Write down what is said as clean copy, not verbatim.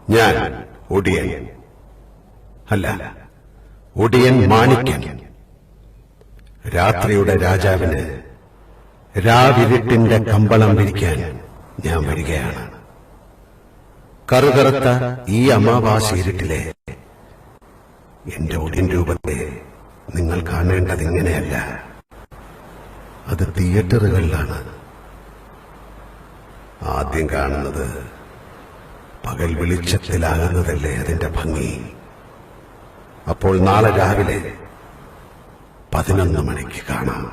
ഞാൻ ഒടിയൻ അല്ല, ഒടിയൻ മാണിക്യൻ. രാത്രിയുടെ രാജാവിന് രാവിരുട്ടിന്റെ കമ്പളം വിരിക്കാൻ ഞാൻ വരികയാണ്. കറുകറുത്ത ഈ അമാവാസിയിരുട്ടിലെ എന്റെ ഒടിയൻ രൂപത്തെ നിങ്ങൾ കാണേണ്ടത് ഇങ്ങനെയല്ല, അത് തിയേറ്ററുകളിലാണ്. ആദ്യം കാണുന്നത് പകൽ വെളിച്ചത്തിലാകുന്നതല്ലേ അതിന്റെ ഭംഗി. അപ്പോൾ നാളെ രാവിലെ 11 മണിക്ക് കാണാം.